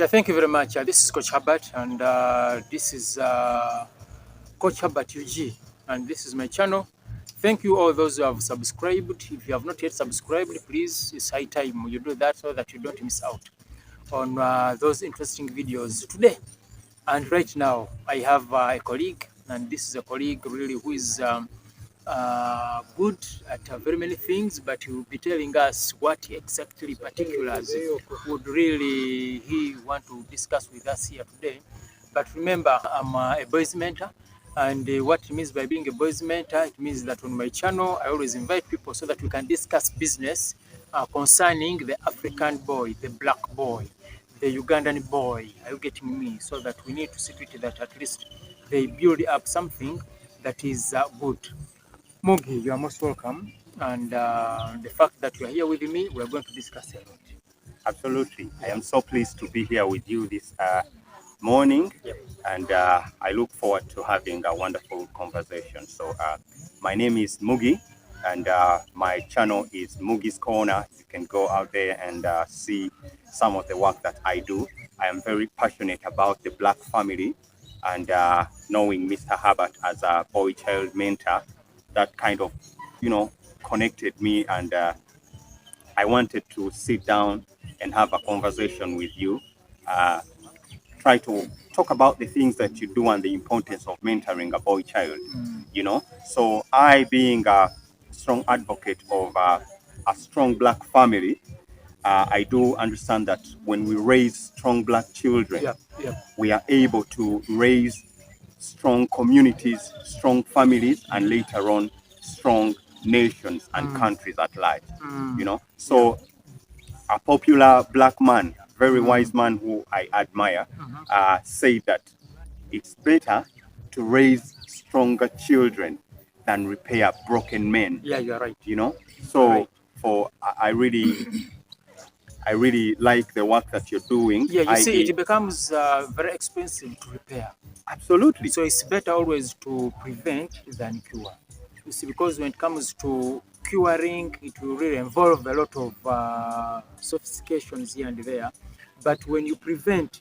Yeah, thank you very much. This is Coach Herbert, and this is Coach Herbert UG, and this is my channel. Thank you all those who have subscribed. If you have not yet subscribed, please, it's high time you do that so that you don't miss out on those interesting videos today. And right now, I have a colleague, and this is a colleague really who is good at very many things, but he will be telling us what exactly particulars would really he want to discuss with us here today. But remember, I'm a boys mentor, and what it means by being a boys mentor, it means that on my channel, I always invite people so that we can discuss business concerning the African boy, the black boy, the Ugandan boy. Are you getting me? So that we need to see to it that at least they build up something that is good. Mugi, you are most welcome. And the fact that you are here with me, we are going to discuss a lot. Absolutely. I am so pleased to be here with you this morning. Yep. And I look forward to having a wonderful conversation. So my name is Mugi, and my channel is Mugi's Corner. You can go out there and see some of the work that I do. I am very passionate about the Black family, and knowing Mr. Herbert as a boy-child mentor, that kind of, connected me, and I wanted to sit down and have a conversation with you, try to talk about the things that you do and the importance of mentoring a boy child, So I, being a strong advocate of a strong Black family, I do understand that when we raise strong Black children, we are able to raise strong communities, strong families, and later on, strong nations and countries at large, So a popular Black man, very wise man who I admire, said that it's better to raise stronger children than repair broken men. Yeah, you are right. So right. I really like the work that you're doing. Yeah, you see, it becomes very expensive to repair. Absolutely. So it's better always to prevent than cure. You see, because when it comes to curing, it will really involve a lot of sophistications here and there. But when you prevent,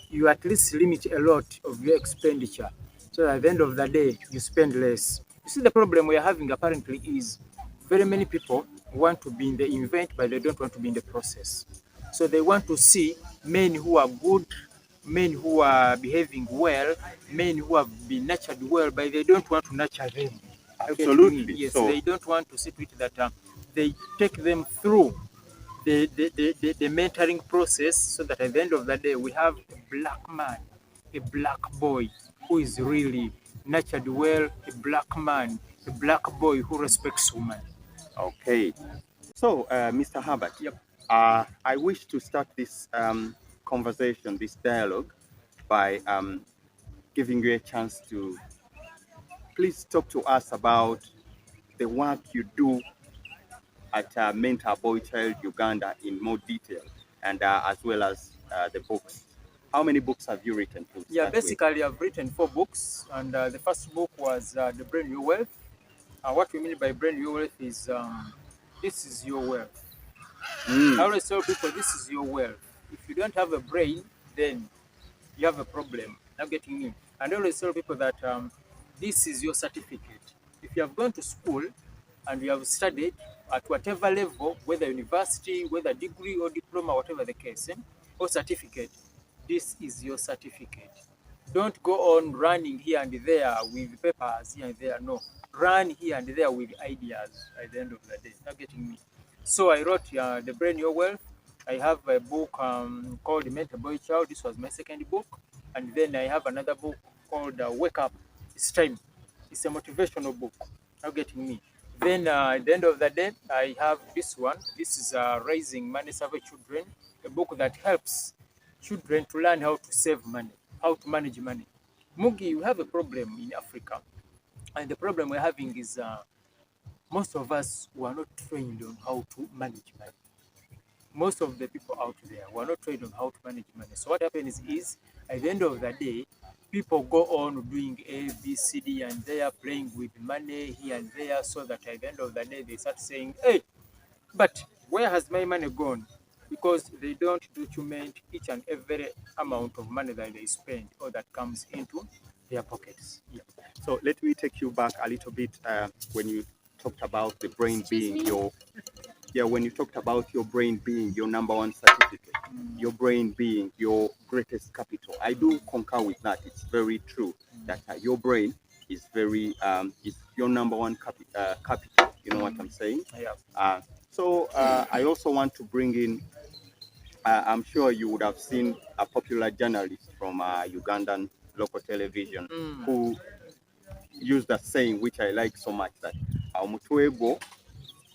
you at least limit a lot of your expenditure. So at the end of the day, you spend less. You see, the problem we are having apparently is very many people want to be in the event, but they don't want to be in the process. So they want to see men who are good, men who are behaving well, men who have been nurtured well, but they don't want to nurture them. Absolutely. Yes, so they don't want to see to it that they take them through the mentoring process, so that at the end of the day, we have a Black man, a Black boy who is really nurtured well, a Black man, a Black boy who respects women. Okay. So, Mr. Herbert, I wish to start this conversation, this dialogue, by giving you a chance to please talk to us about the work you do at Mentor Boy Child Uganda in more detail, and as well as the books. How many books have you written? Yeah, basically I've written 4 books, and the first book was The Brain Your Wealth. What we mean by brain your wealth is this is your wealth. I always tell people this is your wealth. If you don't have a brain, then you have a problem. Not getting me. And I always tell people that this is your certificate. If you have gone to school and you have studied at whatever level, whether university, whether degree or diploma, whatever the case, or certificate, this is your certificate. Don't go on running here and there with papers here and there. No, run here and there with ideas at the end of the day. Not getting me. So I wrote The Brain Your Wealth. I have a book called Mentor Boy Child. This was my second book. And then I have another book called Wake Up, It's Time. It's a motivational book. Not getting me. Then at the end of the day, I have this one. This is Raising Money Savvy Children, a book that helps children to learn how to save money, how to manage money. Mugi, we have a problem in Africa, and the problem we're having is most of us were not trained on how to manage money. Most of the people out there were not trained on how to manage money. So what happens is, at the end of the day, people go on doing A, B, C, D, and they are playing with money here and there, so that at the end of the day, they start saying, hey, but where has my money gone? because they don't document each and every amount of money that they spend or that comes into their pockets. Yeah. So let me take you back a little bit when you talked about the brain being your when you talked about your brain being your number one certificate, your brain being your greatest capital. I do concur with that. It's very true that your brain is very is your number one capital. You know what I'm saying? Yeah. So I also want to bring in. I'm sure you would have seen a popular journalist from Ugandan local television who used a saying which I like so much, that omutwego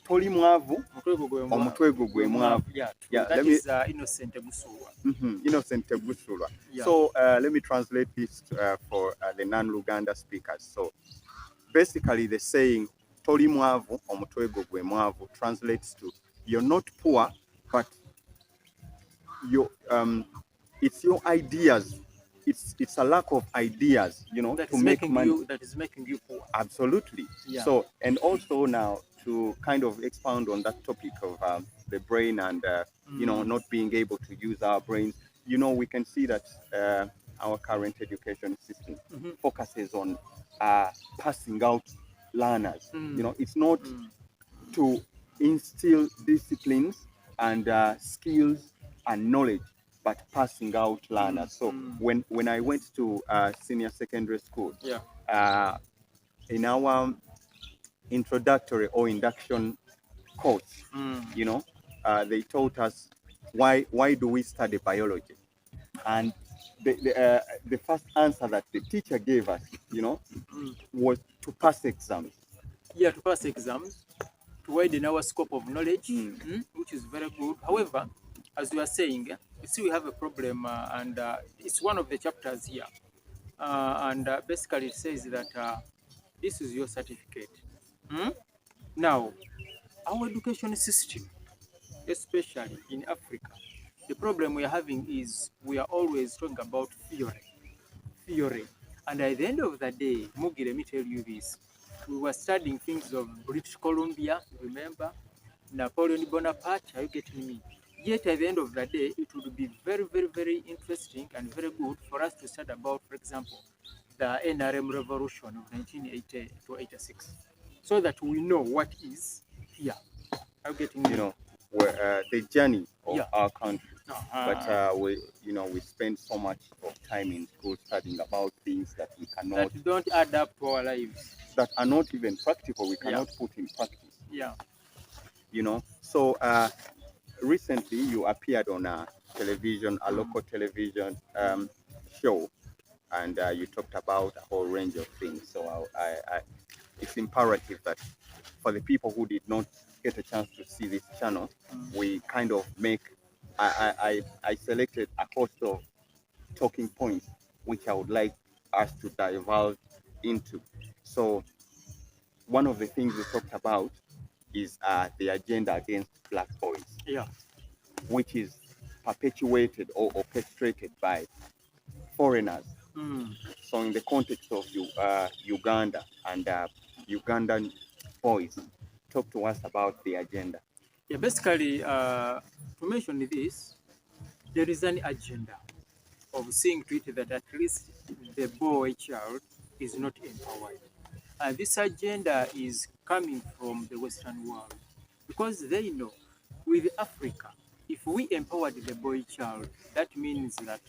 toli mwavu omutwego gwe mwavu. That is Innocent Busulwa. Innocent Busulwa. Yeah. So let me translate this for the non-Luganda speakers. So basically the saying toli mwavu omutwego gwe mwavu translates to you're not poor, but your it's your ideas. It's a lack of ideas, you know, that to is make making money. that is making you poor. Absolutely. Yeah. So, and also now to kind of expound on that topic of the brain and you know, not being able to use our brains. You know, we can see that our current education system focuses on passing out learners. You know, it's not to instill disciplines and skills and knowledge, but passing out learners. So when I went to senior secondary school, in our introductory or induction course, you know, they taught us why do we study biology, and the first answer that the teacher gave us, you know, was to pass exams. Yeah, to pass exams, to widen our scope of knowledge, which is very good. However, as we are saying, you see, we have a problem, and it's one of the chapters here, and basically it says that this is your certificate. Now, our education system, especially in Africa, the problem we are having is we are always talking about theory. And at the end of the day, Mugi, let me tell you this. We were studying things of British Columbia, remember? Napoleon Bonaparte, are you getting me? Yet at the end of the day, it would be very, very, very interesting and very good for us to study about, for example, the NRM revolution of 1980 to 86, so that we know what is here. Are you getting me? You know, where the journey of our country. But we spend so much of time in school studying about things that we cannot, that don't add up to our lives, that are not even practical. We cannot put in practice. Yeah. You know, so recently you appeared on a television, a local television show, and you talked about a whole range of things. So it's imperative that for the people who did not get a chance to see this channel, we kind of make, I selected a host of talking points which I would like us to divulge into. So one of the things we talked about is the agenda against black boys, which is perpetuated or orchestrated by foreigners. So in the context of Uganda and Ugandan boys, talk to us about the agenda. Yeah, basically, to mention this, there is an agenda of seeing to it that at least the boy child is not empowered. And this agenda is coming from the Western world, because they know with Africa, if we empowered the boy child, that means that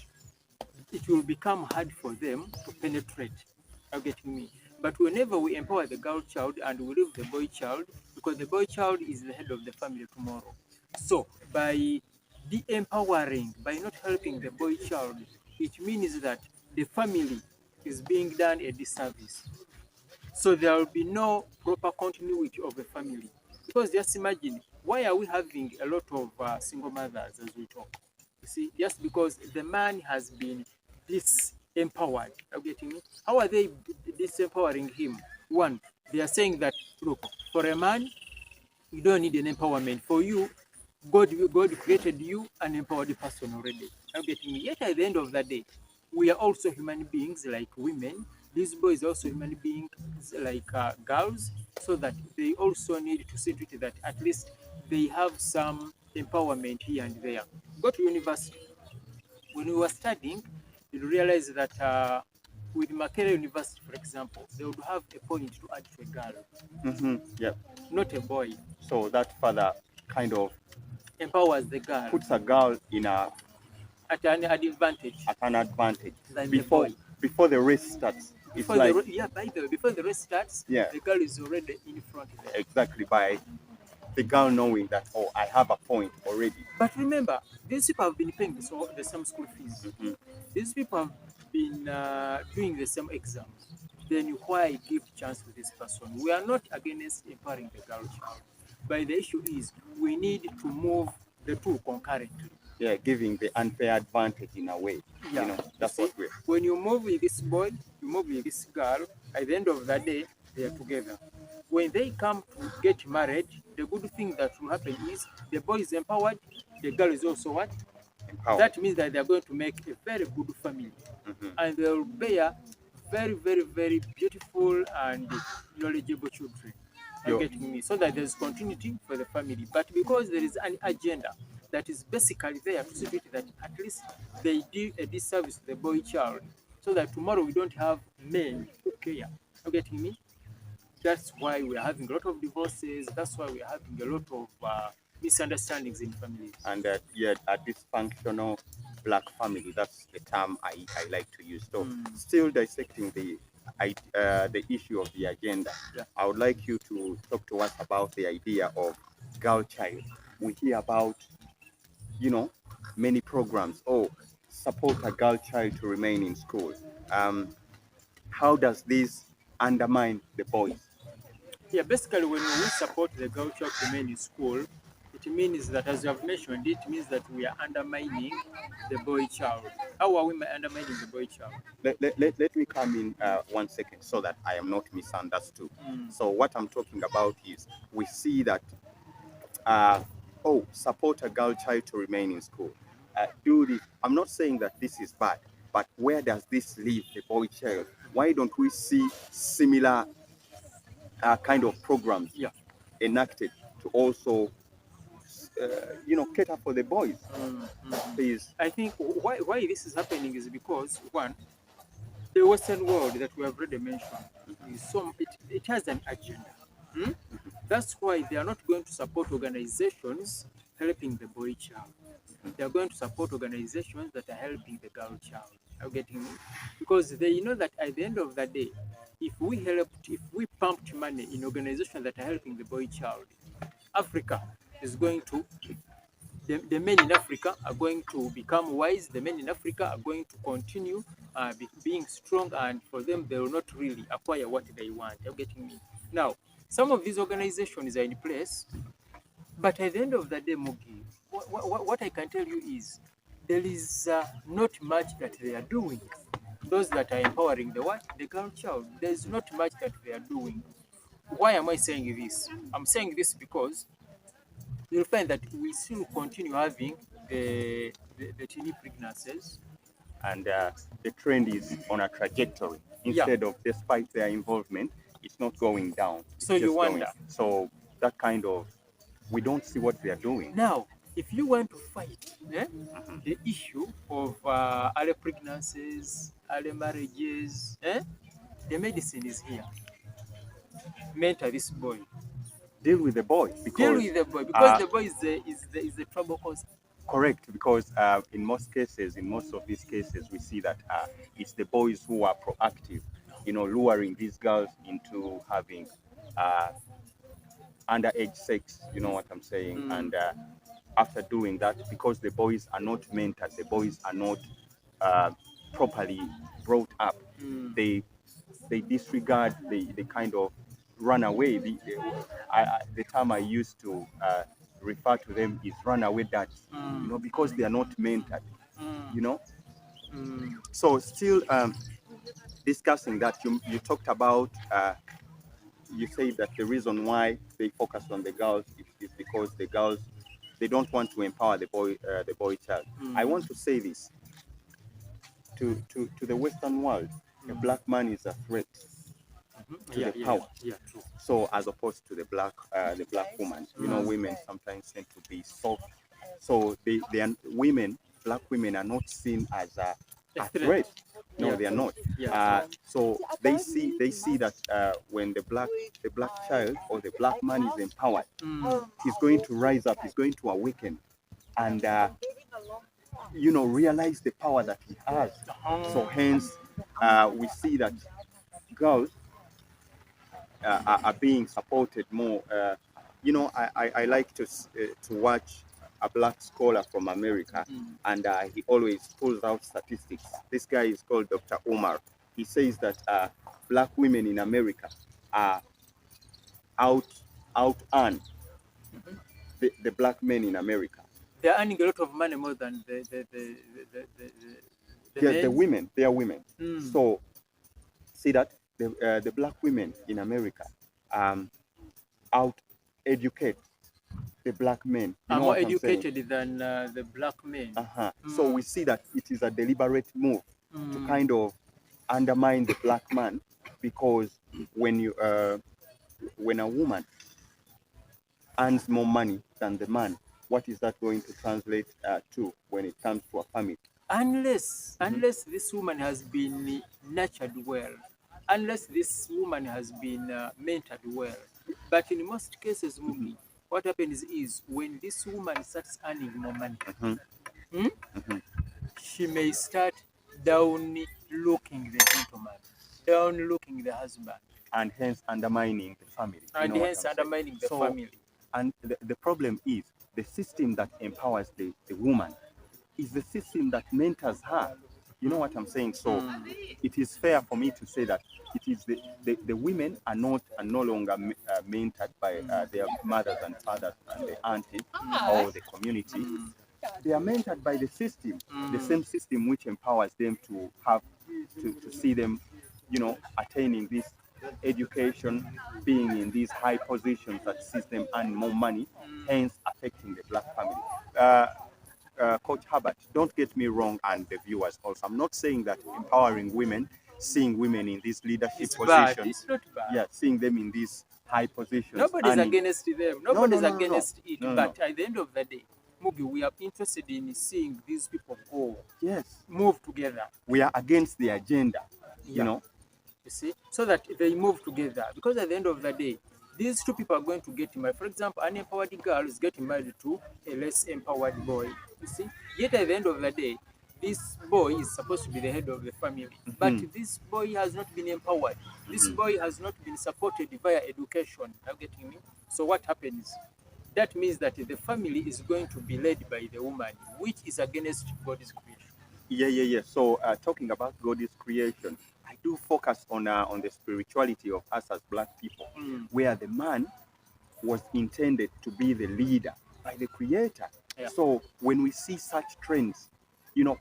it will become hard for them to penetrate. Are you getting me? But whenever we empower the girl child and we leave the boy child, because the boy child is the head of the family tomorrow. So by de-empowering, by not helping the boy child, it means that the family is being done a disservice. So there will be no proper continuity of the family. Because just imagine, why are we having a lot of single mothers as we talk? You see, just because the man has been disempowered. Are you getting me? How are they disempowering him? One, they are saying that, look, for a man, you don't need an empowerment. For you, God created you an empowered person already. Are you getting me? Yet at the end of the day, we are also human beings like women. These boys are also human beings like girls, so that they also need to see to it that at least they have some empowerment here and there. Go to university. When we were studying, you realize that with Makerere University, for example, they would have a point to add to a girl, Yeah. not a boy. So that further kind of Empowers the girl puts a girl in a at an advantage at an advantage than before the boy. before the race starts. It's Before like by the way, before the race starts, Yeah. the girl is already in front there. exactly by the girl knowing that, oh, I have a point already. But remember, these people have been paying the same school fees. These people have been doing the same exams. Then why give chance to this person? We are not against empowering the girl child, but the issue is we need to move the two concurrently. Yeah, giving the unfair advantage in a way. Yeah. You know, that's what we're. When you move with this boy, you move with this girl, at the end of the day, they are together. When they come to get married, the good thing that will happen is the boy is empowered, the girl is also what? Empowered. That means that they are going to make a very good family. And they will bear very, very, very beautiful and knowledgeable children. You're getting me? So that there's continuity for the family. But because there is an agenda that is basically there to see to it that at least they do a disservice to the boy child, so that tomorrow we don't have men who care. You're getting me? That's why we are having a lot of divorces. That's why we are having a lot of misunderstandings in families. And yeah, a dysfunctional black family. That's the term I like to use. So still dissecting the issue of the agenda. Yeah. I would like you to talk to us about the idea of girl child. We hear about, you know, many programs. Oh, support a girl child to remain in school. How does this undermine the boys? Yeah, basically when we support the girl child to remain in school, it means that, as you have mentioned, it means that we are undermining the boy child. How are we undermining the boy child? Let me come in 1 second so that I am not misunderstood. So what I'm talking about is we see that, support a girl child to remain in school. Do this. I'm not saying that this is bad, but where does this leave the boy child? Why don't we see similar kind of programs enacted to also cater for the boys? Please. I think why this is happening is because, one, the Western world that we have already mentioned is it has an agenda. That's why they are not going to support organizations helping the boy child. They are going to support organizations that are helping the girl child. Are you getting me? Because they know that at the end of the day, if we pumped money in organizations that are helping the boy child, Africa is going to, the men in Africa are going to become wise. The men in Africa are going to continue being strong, and for them, they will not really acquire what they want. Are you getting me? Now, some of these organizations are in place, but at the end of the day, Mugi, what I can tell you is there is not much that they are doing. Those that are empowering the girl child, there is not much that they are doing. Why am I saying this? I'm saying this because you'll find that we still continue having the teen pregnancies. And the trend is on a trajectory. Instead of, despite their involvement, it's not going down. It's So you just wonder. going. So that kind of, we don't see what they are doing. Now, if you want to fight the issue of early pregnancies, early marriages, the medicine is here. Mentor this boy. Deal with the boy. Deal with the boy, because the boy is the trouble causer. Correct, because in most of these cases, we see that it's the boys who are proactive, luring these girls into having underage sex, you know what I'm saying? And after doing that, because the boys are not mentored, the boys are not properly brought up, they disregard, they kind of run away. The term I used to refer to them is runaway dads, because they are not mentored, So still discussing that, you talked about, you say that the reason why they focus on the girls is because the girls, they don't want to empower the boy child. I want to say this to the Western world: a black man is a threat to the power. Yeah, true. So as opposed to the black woman, women sometimes tend to be soft So they are women, black women are not seen as a threat. threat. No, Yeah. they are not. Yeah. So they see that when the black child or the black man is empowered, he's going to rise up, he's going to awaken, and realize the power that he has. So hence, we see that girls are being supported more. I like to watch a black scholar from America, and he always pulls out statistics. This guy is called Dr. Omar. He says that black women in America are out earn the black men in America. They're earning a lot of money more than the women. They are women. So see that the black women in America out educate the black men. Are more educated than the black men. So we see that it is a deliberate move to kind of undermine the black man, because when a woman earns more money than the man, what is that going to translate to when it comes to a family? Unless this woman has been nurtured well, unless this woman has been mentored well. But in most cases, what happens is when this woman starts earning more money, she may start down looking the gentleman, down looking the husband, and hence undermining the family. And hence undermining the family. And the problem is the system that empowers the woman is the system that mentors her. You know what I'm saying? So it is fair for me to say that it is the women are no longer mentored by their mothers and fathers and the auntie or the community. They are mentored by the system, the same system which empowers them to have to see them, attaining this education, being in these high positions that sees them earn more money, hence affecting the black family. Coach Herbert, don't get me wrong, and the viewers also. I'm not saying that empowering women, seeing women in these leadership positions, it's not bad. Yeah, seeing them in these high positions. Nobody's against them. Nobody's against it. No. But at the end of the day, Mugi, we are interested in seeing these people go. Yes. Move together. We are against the agenda, You see, so that they move together. Because at the end of the day, these two people are going to get married. For example, an empowered girl is getting married to a less empowered boy. You see, yet at the end of the day, this boy is supposed to be the head of the family, but this boy has not been empowered. This boy has not been supported via education. Are you getting me? So what happens? That means that the family is going to be led by the woman, which is against God's creation. Yeah. So talking about God's creation, I do focus on the spirituality of us as black people, where the man was intended to be the leader by the Creator. Yeah. So when we see such trends,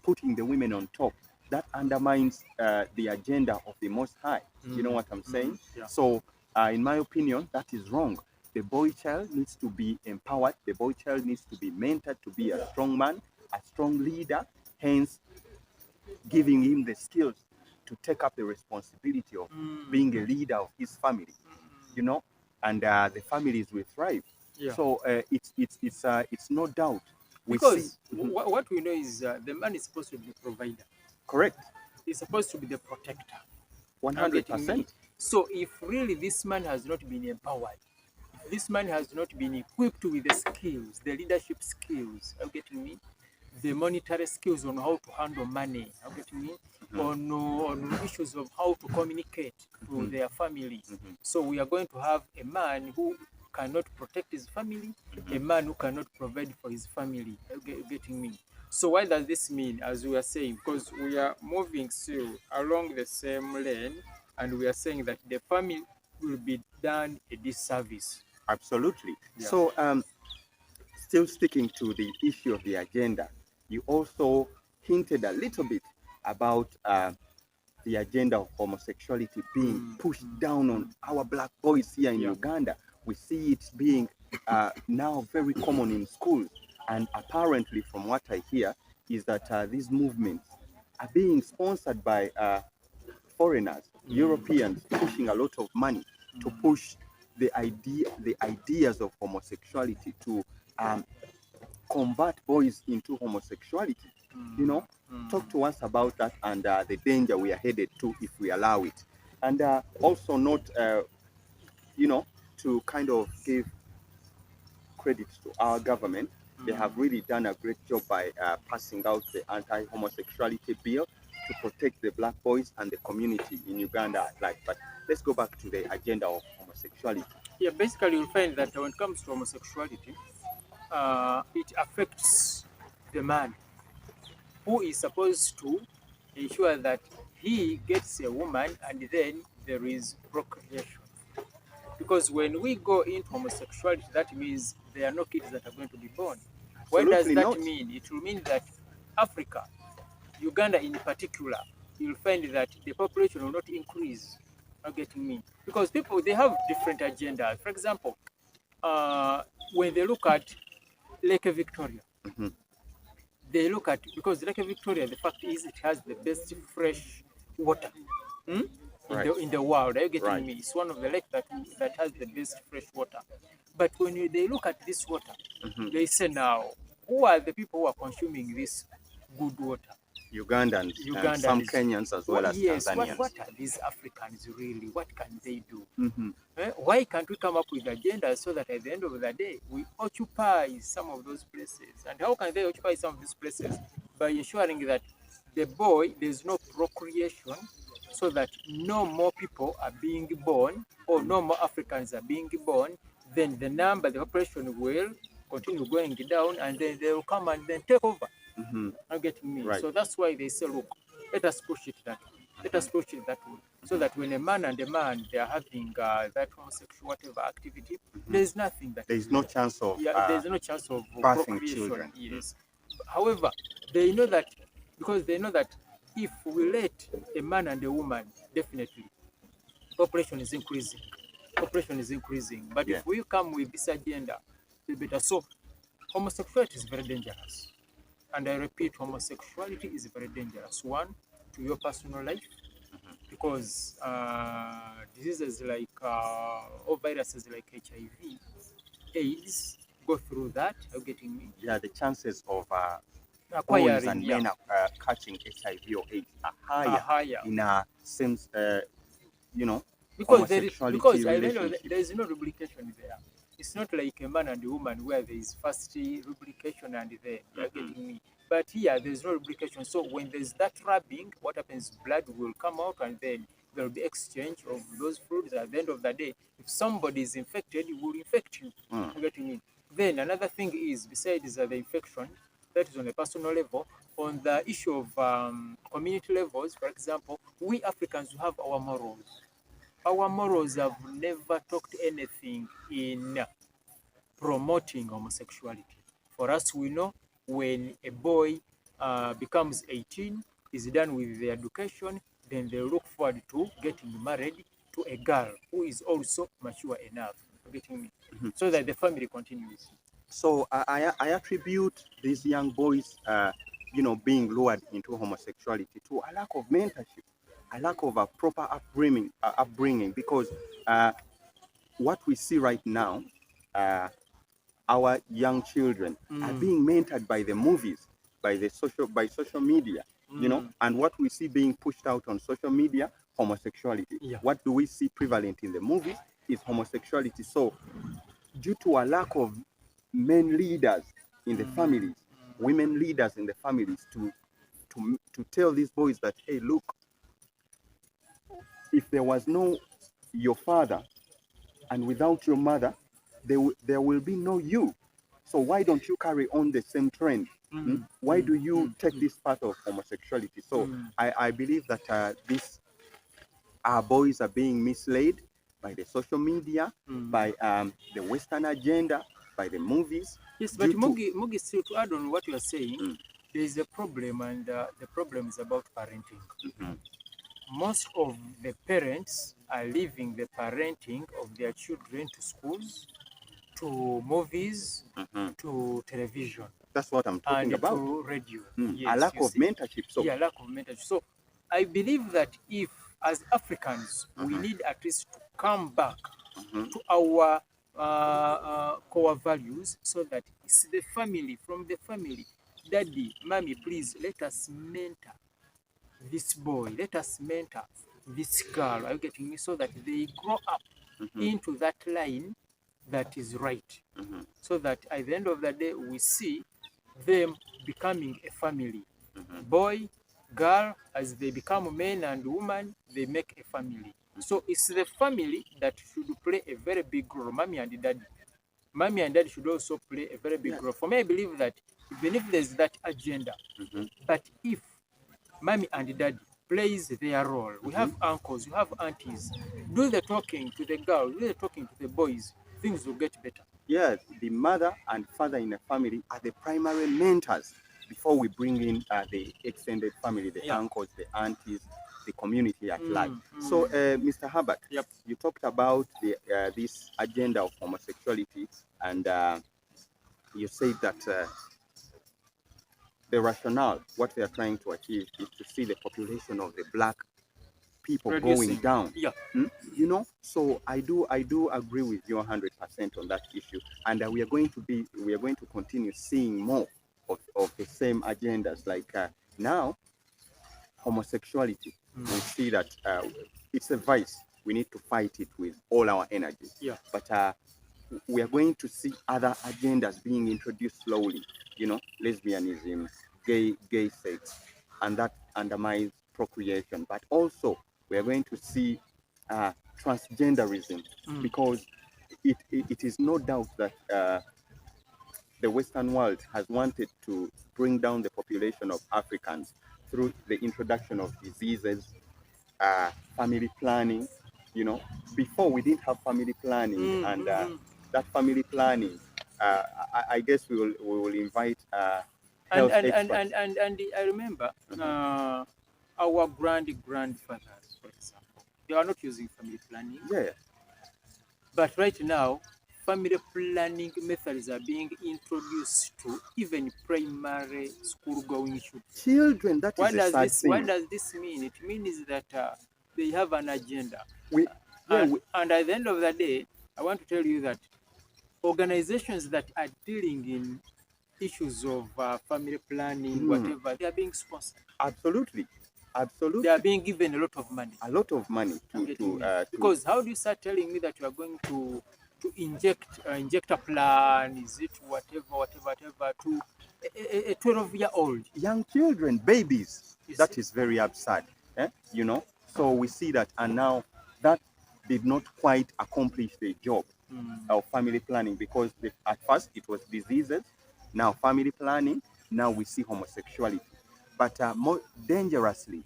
putting the women on top, that undermines the agenda of the Most High. You know what I'm saying? Yeah. So in my opinion, that is wrong. The boy child needs to be empowered. The boy child needs to be mentored to be a strong man, a strong leader, hence giving him the skills to take up the responsibility of being a leader of his family, and the families will thrive. Yeah. So it's no doubt. Because what we know is the man is supposed to be the provider. Correct. He's supposed to be the protector. 100%. So if really this man has not been empowered, if this man has not been equipped with the skills, the leadership skills, are you getting me? The monetary skills on how to handle money, are you getting me? On issues of how to communicate to their family. So we are going to have a man who cannot protect his family, a man who cannot provide for his family. Are you getting me? So what does this mean, as we are saying? Because we are moving still along the same lane, and we are saying that the family will be done a disservice. Absolutely. Yeah. So still sticking to the issue of the agenda, you also hinted a little bit about the agenda of homosexuality being pushed down on our black boys here in Uganda. We see it being now very common in schools, and apparently from what I hear is that these movements are being sponsored by foreigners, Europeans, pushing a lot of money to push the ideas of homosexuality, to convert boys into homosexuality. You know, talk to us about that and the danger we are headed to if we allow it. And also not, you know, to kind of give credit to our government. They have really done a great job by passing out the anti-homosexuality bill to protect the black boys and the community in Uganda at large. But let's go back to the agenda of homosexuality. Yeah, basically you'll find that when it comes to homosexuality, it affects the man who is supposed to ensure that he gets a woman and then there is procreation. Because when we go into homosexuality, that means there are no kids that are going to be born. What does Absolutely that not. mean? It will mean that Africa, Uganda in particular, you'll find that the population will not increase. Not getting me? Because people, they have different agendas. For example, when they look at Lake Victoria, they look at, because Lake Victoria, the fact is it has the best fresh water in the world. Are you getting me? It's one of the lakes that has the best fresh water. But when they look at this water, they say now, who are the people who are consuming this good water? Ugandans, and some Kenyans as well as yes, Tanzanians. What are these Africans really? What can they do? Why can't we come up with agendas so that at the end of the day, we occupy some of those places? And how can they occupy some of these places? By ensuring that the boy, there's no procreation, so that no more people are being born, or no more Africans are being born, then the number, the population will continue going down, and then they will come and then take over. Are getting me? So that's why they say, look, let us push it that way. Let us push it that way. So that when a man and a man, they are having that homosexual whatever activity, there's nothing that there's no chance of there's no chance of birthing procreation. children. Yes. However, they know that, because they know that if we let a man and a woman, definitely population is increasing. Population is increasing. But if we come with this agenda, it's better. So homosexuality is very dangerous. And I repeat, homosexuality is very dangerous. One, to your personal life, because diseases like, or viruses like HIV, AIDS, go through that. Are you getting me? Yeah, the chances of boys Acquiring, and men catching HIV or AIDS are higher, in a sense, you know, because there is no lubrication there. It's not like a man and a woman where there is first lubrication and then you're getting me. But here there's no lubrication. So when there's that rubbing, what happens? Blood will come out and then there will be exchange of those fluids. At the end of the day, if somebody is infected, it will infect you. You're getting me. Then another thing is, besides the infection, that is on a personal level, on the issue of community levels, for example, we Africans have our morals. Our morals have never talked anything in promoting homosexuality. For us, we know when a boy becomes 18, is done with the education, then they look forward to getting married to a girl who is also mature enough, getting me, so that the family continues. So I attribute these young boys, you know, being lured into homosexuality to a lack of mentorship, a lack of a proper upbringing, because what we see right now, our young children are being mentored by the movies, by social media, you know, and what we see being pushed out on social media, homosexuality. What do we see prevalent in the movies is homosexuality. So due to a lack of men leaders in the families, women leaders in the families to tell these boys that, hey, look, if there was no your father and without your mother, there will be no you. So why don't you carry on the same trend? Why do you take this path of homosexuality? So I believe that our boys are being misled by the social media, by the Western agenda, by the movies. Yes, but Mugi, still to add on what you are saying, there is a problem, and the problem is about parenting. Most of the parents are leaving the parenting of their children to schools, to movies, to television. That's what I'm talking about. To radio. Yes, a lack of mentorship. So yeah, lack of mentorship. So I believe that if, as Africans, we need at least to come back to our core values, so that It's the family, from the family. Daddy, mommy, please let us mentor this boy, let us mentor this girl. Are you getting me? So that they grow up into that line that is right. So that at the end of the day, we see them becoming a family. Boy, girl, as they become men and women, they make a family. So it's the family that should play a very big role, mommy and daddy. Mommy and daddy should also play a very big role. For me, I believe that even if there's that agenda, but if mommy and daddy plays their role, we have uncles, you have aunties, do the talking to the girl, do the talking to the boys, things will get better. Yeah, the mother and father in a family are the primary mentors before we bring in the extended family, the uncles, the aunties, the community at large. So, Mr. Herbert, you talked about this agenda of homosexuality, and you said that the rationale, what they are trying to achieve, is to see the population of the black people going down. You know, so I do agree with you 100% on that issue, and we are going to continue seeing more of the same agendas. Like now, homosexuality, we see that it's a vice. We need to fight it with all our energy. But we are going to see other agendas being introduced slowly. You know, lesbianism, gay sex, and that undermines procreation. But also, we are going to see transgenderism, because it is no doubt that the Western world has wanted to bring down the population of Africans through the introduction of diseases, family planning. You know, before we didn't have family planning, and that family planning, I guess we will invite health experts. And I remember our grandfathers, for example, they are not using family planning. But right now, family planning methods are being introduced to even primary school going children. That is a sad thing. What does this mean? It means that they have an agenda. And at the end of the day, I want to tell you that organizations that are dealing in issues of family planning, whatever, they are being sponsored. Absolutely. They are being given a lot of money. A lot of money because how do you start telling me that you are going to inject a plan? Is it whatever to a 12-year-old? Young children, babies. That is very absurd. You know, so we see that, and now that did not quite accomplish the job of family planning, because at first it was diseases, now family planning, now we see homosexuality. But more dangerously,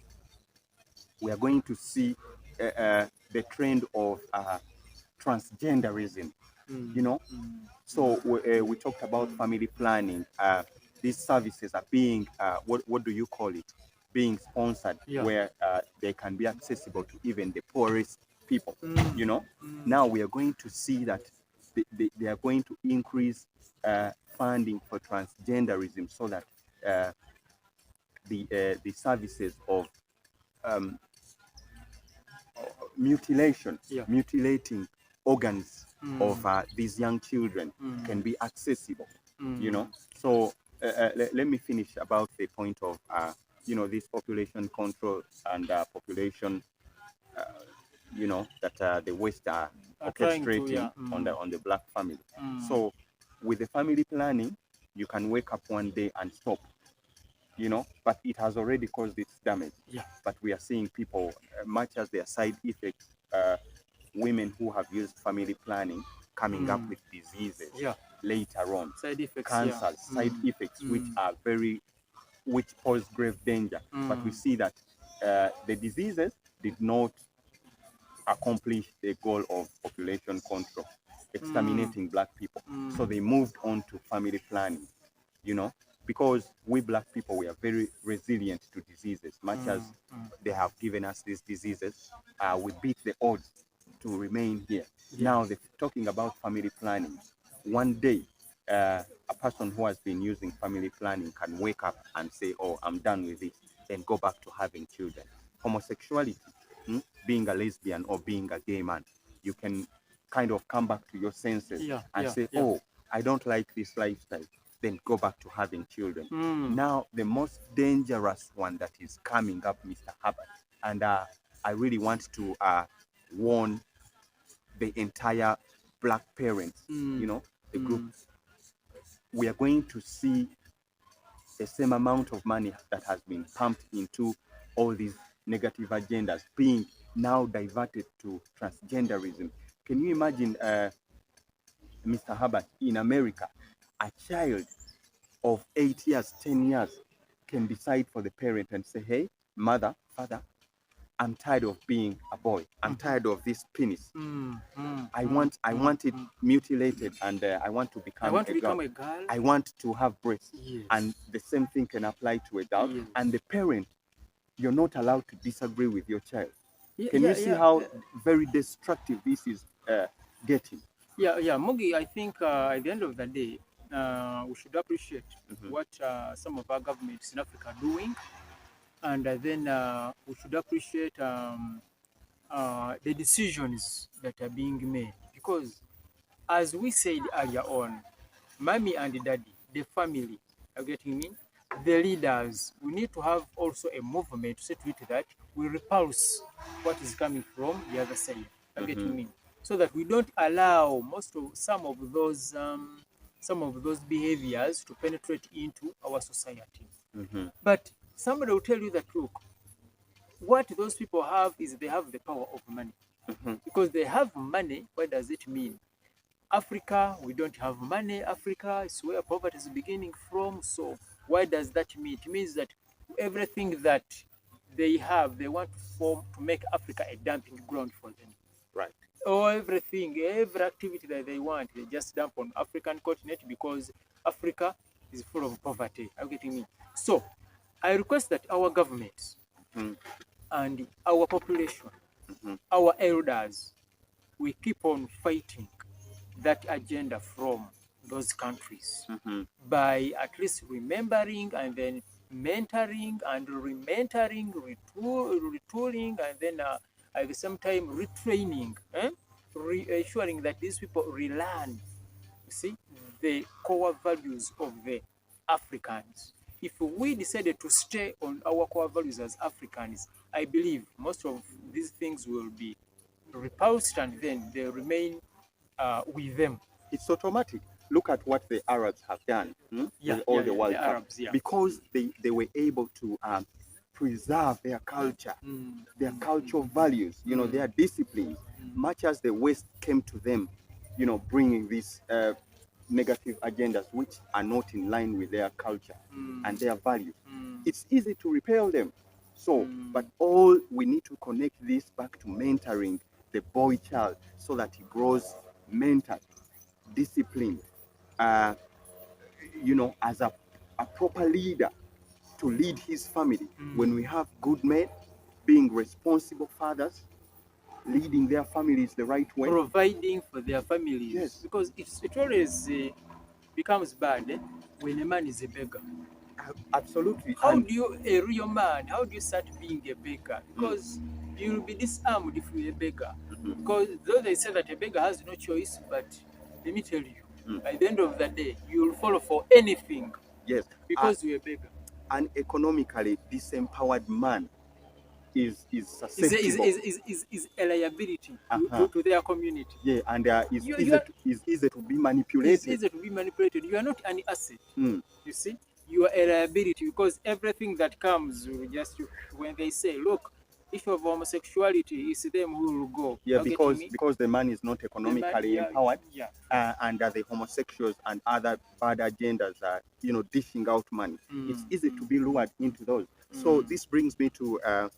we are going to see the trend of transgenderism. You know, so we talked about family planning. These services are being what do you call it? Being sponsored, where they can be accessible to even the poorest people. You know, now we are going to see that they are going to increase funding for transgenderism, so that the services of mutilating organs of these young children can be accessible. You know, so let me finish about the point of you know, this population control and population you know, that the West are orchestrating on the black family. So with the family planning, you can wake up one day and stop, you know, but it has already caused its damage. But we are seeing people, much as their side effects, women who have used family planning coming up with diseases later on, side effects, cancers, side effects which pose grave danger. But we see that the diseases did not accomplish the goal of population control, exterminating black people. So they moved on to family planning, you know, because we black people, we are very resilient to diseases. Much as they have given us these diseases, we beat the odds to remain here. Now they're talking about family planning. One day, a person who has been using family planning can wake up and say, oh, I'm done with it, then go back to having children. Homosexuality, being a lesbian or being a gay man, you can kind of come back to your senses and say, oh, I don't like this lifestyle, then go back to having children. Now, the most dangerous one that is coming up, Mr. Herbert, and I really want to warn the entire black parents, the group. We are going to see the same amount of money that has been pumped into all these negative agendas being now diverted to transgenderism. Can you imagine, Mr. Herbert, in America, a child of 8 years, 10 years can decide for the parent and say, hey, mother, father, I'm tired of being a boy. I'm tired of this penis. I want it mutilated, and I want to become a girl. I want to have breasts. Yes. And the same thing can apply to adult. Yes. And the parent, you're not allowed to disagree with your child. Yeah, Can you see how very destructive this is getting? Yeah, Mugi, I think at the end of the day, we should appreciate what some of our governments in Africa are doing, and then we should appreciate the decisions that are being made. Because, as we said earlier on, mommy and daddy, the family, are getting me? The leaders, we need to have also a movement to say to it that we repulse what is coming from the other side. Are getting me? So that we don't allow some of those behaviors to penetrate into our society. But somebody will tell you that, look, what those people have is they have the power of money. Because they have money, what does it mean? Africa, we don't have money. Africa is where poverty is beginning from. So what does that mean? It means that everything that they have, they want to make Africa a dumping ground for them. Right. Or every activity that they want, they just dump on African continent because Africa is full of poverty. Are you getting me? So I request that our government and our population, our elders, we keep on fighting that agenda from those countries by at least remembering and then mentoring and re-mentoring, retooling, and then at the same time retraining, reassuring that these people relearn, you see, the core values of the Africans. If we decided to stay on our core values as Africans, I believe most of these things will be repulsed and then they remain with them. It's automatic. Look at what the Arabs have done with all the World Cup. Arabs, because they were able to preserve their culture, their cultural values, their disciplines, much as the West came to them, bringing these negative agendas which are not in line with their culture and their values. It's easy to repel them. So, but all we need to connect this back to mentoring the boy child so that he grows mentored, disciplined, as a proper leader to lead his family. When we have good men being responsible fathers, leading their families the right way, providing for their families. Yes. Because it always becomes bad when a man is a beggar. Absolutely. How do you, a real man, how do you start being a beggar? Because you will be disarmed if you're a beggar. Because though they say that a beggar has no choice, but let me tell you, at the end of the day, you will follow for anything. Yes. Because you're a beggar. An economically disempowered man is susceptible. Is a liability to their community. Yeah, and is easy to be manipulated. It's easy to be manipulated. You are not an asset. You see, you are a liability because everything that comes, when they say, look, issue of homosexuality is them who will go. Yeah, because the man is not economically empowered, and the homosexuals and other bad agendas are, dishing out money. It's easy to be lured into those. So this brings me to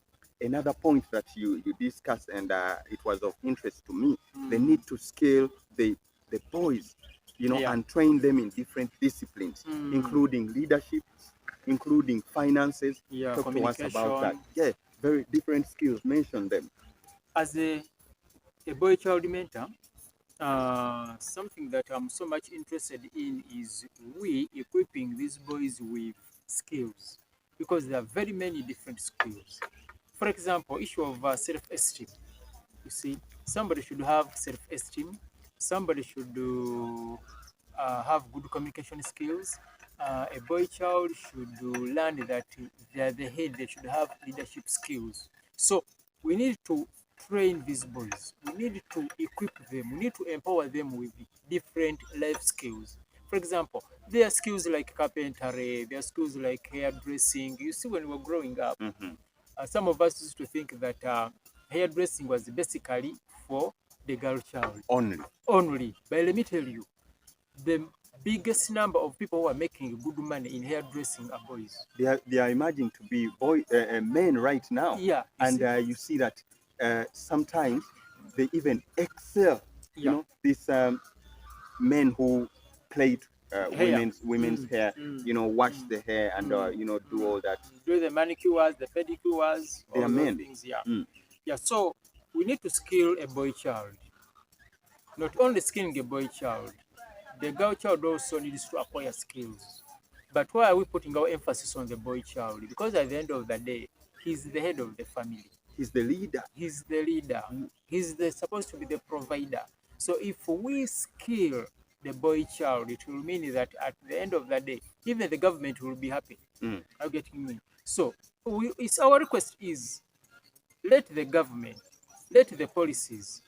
another point that you discussed, and it was of interest to me. They need to scale the boys, and train them in different disciplines, including leadership, including finances. Talk to us about that. Yeah, very different skills. Mention them. As a boy child mentor, something that I'm so much interested in is we equipping these boys with skills, because there are very many different skills. For example, issue of self-esteem. You see, somebody should have self-esteem. Somebody should have good communication skills. A boy child should learn that they are the head, they should have leadership skills. So we need to train these boys, we need to equip them, we need to empower them with different life skills. For example, there are skills like carpentry, there are skills like hairdressing. You see, when we were growing up, some of us used to think that hairdressing was basically for the girl child only. But let me tell you, the biggest number of people who are making good money in hairdressing are boys. They are imagined to be men right now. Yeah, and you see that sometimes they even excel. Yeah. You know, these men who plait women's hair, you know, wash the hair and you know, do all that. Do the manicures, the pedicures, They all are those men. things. Yeah. Mm. Yeah. So we need to skill a boy child. Not only skilling a boy child, the girl child also needs to acquire skills. But why are we putting our emphasis on the boy child? Because at the end of the day, he's the head of the family. He's the leader. He's the leader. He's supposed to be the provider. So if we skill the boy child, it will mean that at the end of the day, even the government will be happy. Are you getting me? So our request is, let the government, let the policies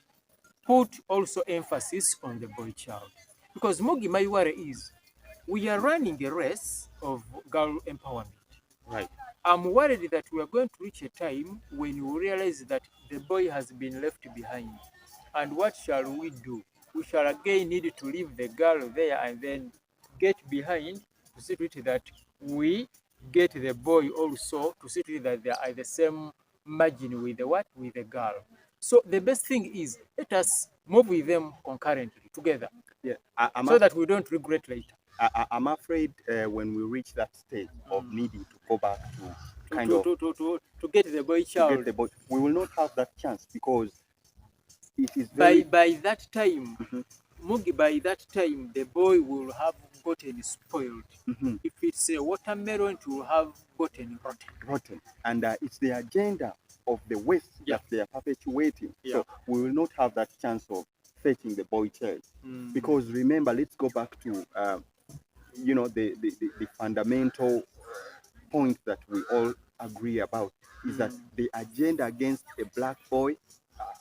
put also emphasis on the boy child. Because Mugi, my worry is, we are running a race of girl empowerment. Right. I'm worried that we are going to reach a time when we realize that the boy has been left behind. And what shall we do? We shall again need to leave the girl there and then get behind to see to it that we get the boy also, to see to it that they are the same margin with the what? With the girl. So the best thing is, let us move with them concurrently together. Yeah. So that we don't regret later. I'm afraid when we reach that stage of needing to go back to get the boy child, we will not have that chance, because it is very... by that time, Mugi, by that time, the boy will have gotten spoiled. If it's a watermelon, it will have gotten rotten. And it's the agenda of the West that they are perpetuating. So we will not have that chance of fetching the boy child. Because remember, let's go back to you know, the fundamental point that we all agree about is that the agenda against a black boy,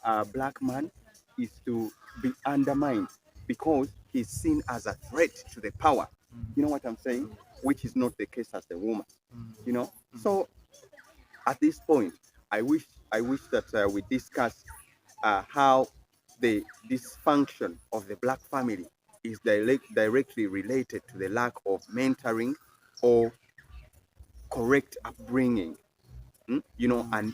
a black man, is to be undermined because he's seen as a threat to the power. You know what I'm saying? Which is not the case as a woman. You know. So at this point, I wish that we discuss how the dysfunction of the black family is directly related to the lack of mentoring or correct upbringing. You know, and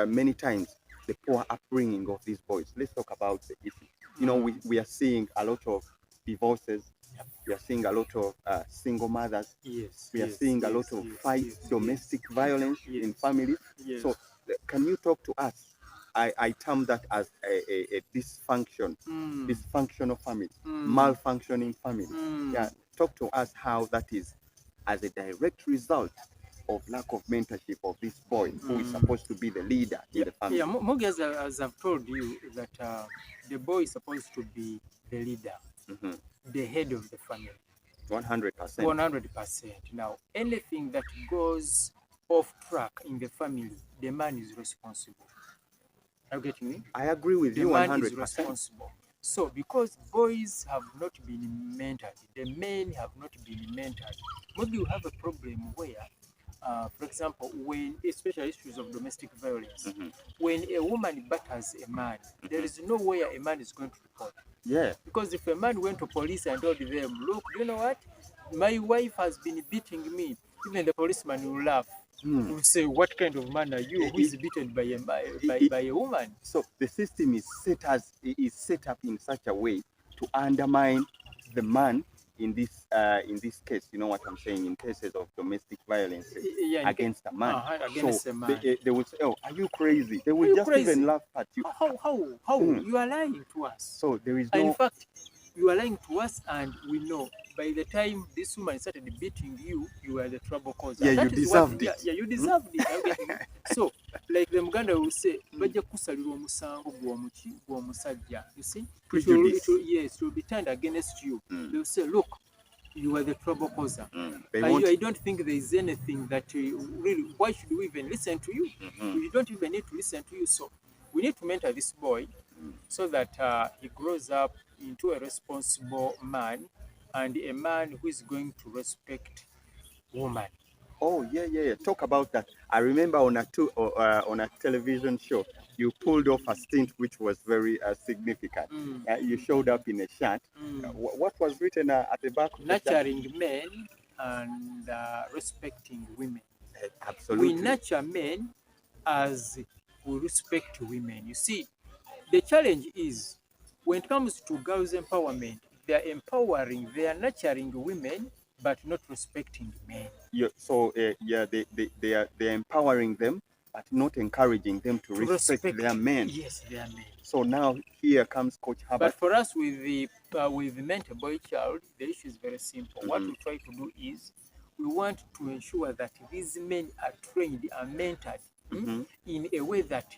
many times the poor upbringing of these boys. Let's talk about the issue. You know, we are seeing a lot of divorces. We are seeing a lot of single mothers. We are seeing a lot of fights, domestic violence in families. So can you talk to us? I term that as a dysfunctional family, malfunctioning family. Yeah, talk to us how that is as a direct result of lack of mentorship of this boy who is supposed to be the leader in the family. Yeah, Mugi, as I've told you, that the boy is supposed to be the leader, the head of the family. 100%. 100%. Now, anything that goes off track in the family, the man is responsible. Are you getting me? I agree with you 100%. The man is responsible. So, because boys have not been mentored, the men have not been mentored, maybe you have a problem where, for example, when, especially issues of domestic violence, when a woman batters a man, there is no way a man is going to report. Yeah. Because if a man went to police and told them, look, do you know what? My wife has been beating me, even the policeman will laugh. Will say, what kind of man are you who is beaten by a woman? So the system is set up in such a way to undermine the man in this case. You know what I'm saying? In cases of domestic violence against a man. Against a man. They will say, oh, are you crazy? They will just even laugh at you. How? You are lying to us. So there is no... In fact, You are lying to us, and we know. By the time this woman started beating you, you were the trouble causer. Yeah, And you that is what, deserved yeah, it. yeah, you deserved it. Are you getting me? So, like the Muganda will say, bajja kusalira omusango gw'omusajja. You see, Prejudice. yes, it will be turned against you. Mm. They will say, look, you are the trouble causer. They want. I don't think there is anything that really. Why should we even listen to you? We don't even need to listen to you. So we need to mentor this boy so that he grows up into a responsible man and a man who is going to respect woman. Oh yeah. Talk about that. I remember on a television show, you pulled off a stint which was very significant. You showed up in a shirt. What was written at the back of the shirt? Nurturing men and respecting women. Absolutely. We nurture men as we respect women. You see, the challenge is when it comes to girls' empowerment, they are empowering, they are nurturing women, but not respecting men. Yeah, so they're empowering them, but not encouraging them to respect their men. Yes, their men. So now here comes Coach Herbert. But for us with the mentor boy child, the issue is very simple. What we try to do is we want to ensure that these men are trained and mentored in a way that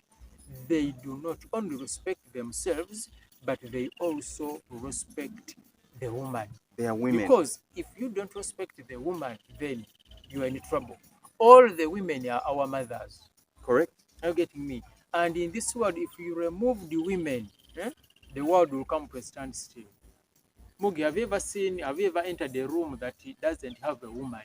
they do not only respect themselves, but they also respect the woman. They are women. Because if you don't respect the woman, then you are in trouble. All the women are our mothers. Correct. Are you getting me? And in this world, if you remove the women, the world will come to a standstill. Mugi, have you ever entered a room that it doesn't have a woman?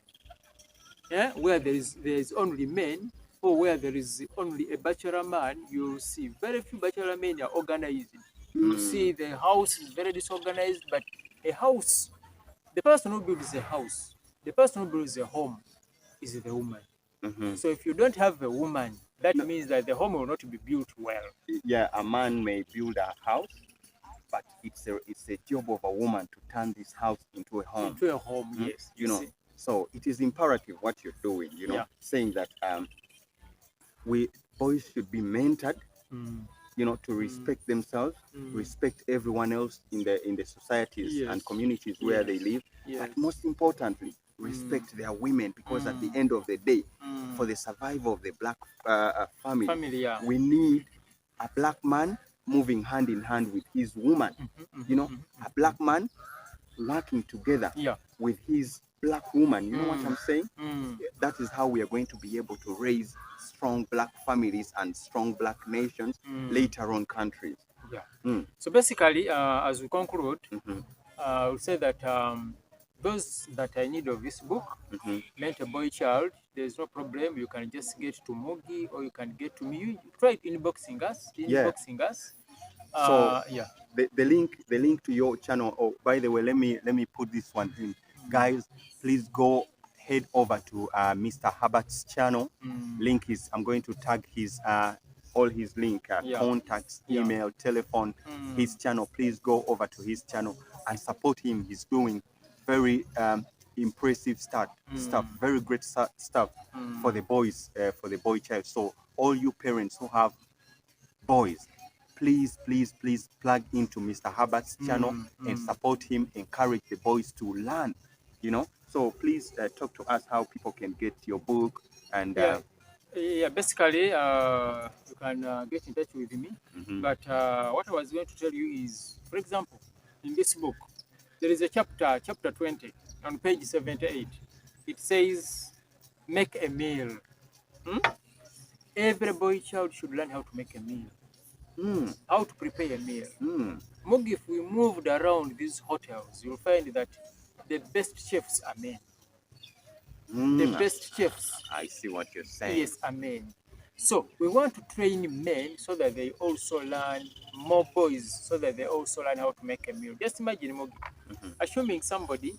Yeah? Where there is only men, or where there is only a bachelor man, you'll see very few bachelor men are organized. You'll see the house is very disorganized, but a house, the person who builds a house, the person who builds a home is the woman. So if you don't have a woman, that means that the home will not be built well. Yeah, a man may build a house, but it's a job of a woman to turn this house into a home. Into a home, yes. You know, so it is imperative what you're doing, saying that boys should be mentored, to respect themselves, respect everyone else in the societies and communities where they live, but most importantly, respect their women, because at the end of the day, for the survival of the black family, we need a black man moving hand in hand with his woman, a black man working together with his black woman. You know what I'm saying? That is how we are going to be able to raise strong black families and strong black nations, later on countries. So basically, as we conclude, we'll say that those that are in need of this book, Mentor Boy Child, there's no problem. You can just get to Mugi, or you can get to me. You try inboxing us. So the link to your channel. Oh, by the way, let me put this one in, guys. Please go head over to Mr. Herbert's channel. Link is, I'm going to tag his all his link, contacts, email, telephone, his channel. Please go over to his channel and support him. He's doing very impressive stuff, very great stuff for the boys, for the boy child. So all you parents who have boys, please plug into Mr. Herbert's channel and support him, encourage the boys to learn, So please talk to us how people can get your book. And basically, you can get in touch with me. But what I was going to tell you is, for example, in this book, there is a chapter 20, on page 78. It says, make a meal. Every boy child should learn how to make a meal. How to prepare a meal. Mugi, if we moved around these hotels, you'll find that the best chefs are men. The best chefs. I see what you're saying. Yes, are men. So we want to train men so that they also learn, more boys so that they also learn how to make a meal. Just imagine, Mugi, assuming somebody,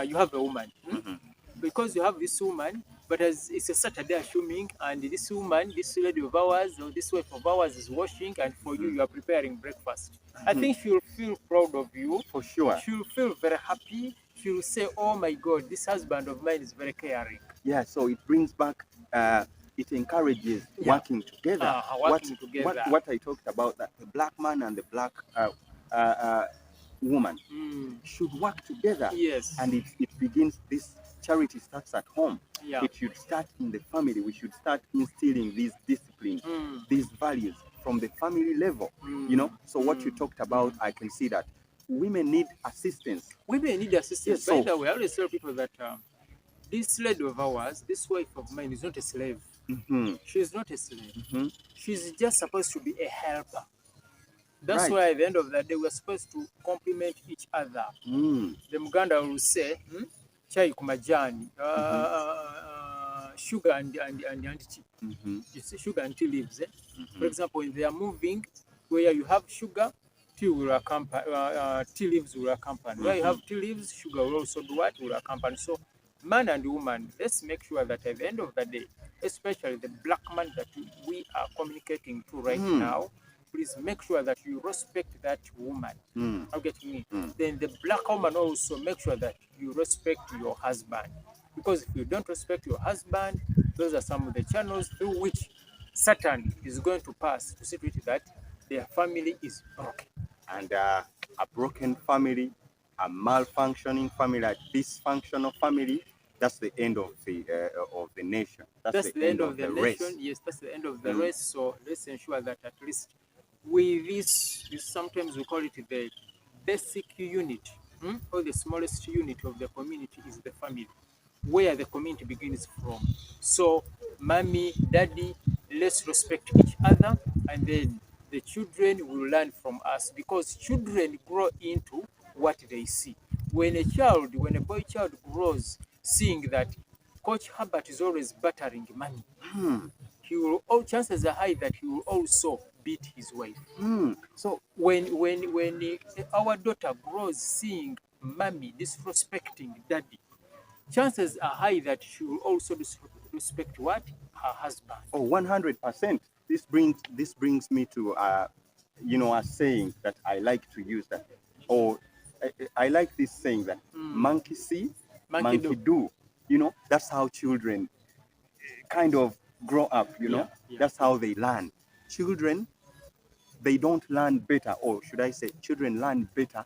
you have a woman, because you have this woman, but as it's a Saturday, assuming, and this woman, this lady of ours, or this wife of ours is washing, and for you, you are preparing breakfast. I think she'll feel proud of you. For sure. She'll feel very happy. She'll say, oh my God, this husband of mine is very caring. Yeah, so it brings back, it encourages working together. Working together. What I talked about, that the black man and the black woman should work together. Yes. And it begins, this charity starts at home. Yeah. It should start in the family. We should start instilling these disciplines, these values from the family level, you know. So what you talked about, I can see that women need assistance. Women need assistance. Yes, By so- the way, I always tell people that this lady of ours, this wife of mine, is not a slave. She is not a slave. She's just supposed to be a helper. That's Right. why at the end of the day, we're supposed to complement each other. The Muganda will say, chai kumajani, sugar and tea. It's sugar and tea leaves. For example, when they are moving, where you have sugar, tea will accompany, tea leaves will accompany. Where you have tea leaves, sugar will also do what? Will accompany. So, man and woman, let's make sure that at the end of the day, especially the black man that we are communicating to right now, please make sure that you respect that woman. Are you getting me? Then the black woman also make sure that you respect your husband. Because if you don't respect your husband, those are some of the channels through which Satan is going to pass to see to it that their family is broken. And a broken family, a malfunctioning family, a dysfunctional family, that's the end of the nation. That's the end of the race. nation. Yes, that's the end of the race. So let's ensure that at least with this sometimes we call it the basic unit, or the smallest unit of the community is the family, where the community begins from. So, mommy, daddy, let's respect each other, and then the children will learn from us, because children grow into what they see. When a boy child grows seeing that Coach Herbert is always battering mommy, he will, all chances are high that he will also beat his wife. So When our daughter grows seeing mommy disrespecting daddy, chances are high that she will also disrespect what? Her husband. 100%. This brings me to a saying that I like to use, that, or I like this saying that monkey see, Monkey monkey do. You know, that's how children kind of grow up. You know, Yeah. that's how they learn. Children, they don't learn better, or should I say, children learn better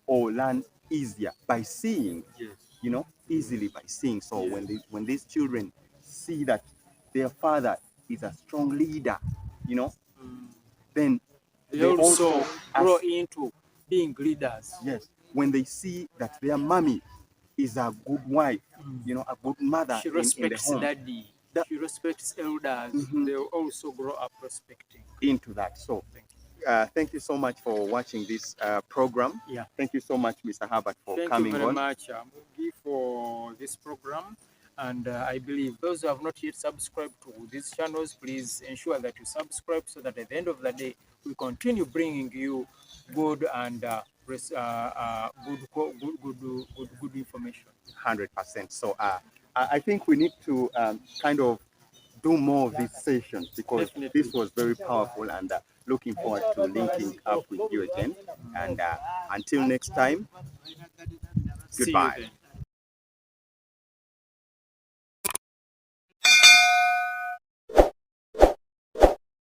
or learn easier by seeing. Yes. You know, easily by seeing. So Yeah. when these children see that their father is a strong leader, you know, then They also grow as- into being leaders. yes, when they see that their mommy is a good wife, you know, a good mother She in the respects home, daddy. That- She respects elders. They will also grow up respecting. into that. So Thank you. thank you so much for watching this program. Yeah. Thank you so much, Mr. Herbert, for Thank coming you very on. much, Mugi, for this program. And I believe those who have not yet subscribed to these channels, please ensure that you subscribe, so that at the end of the day, we continue bringing you good and good information. 100%. So I think we need to kind of do more of these sessions, because Definitely. this was very powerful, and looking forward to linking up with you again. And until next time, See you goodbye. then.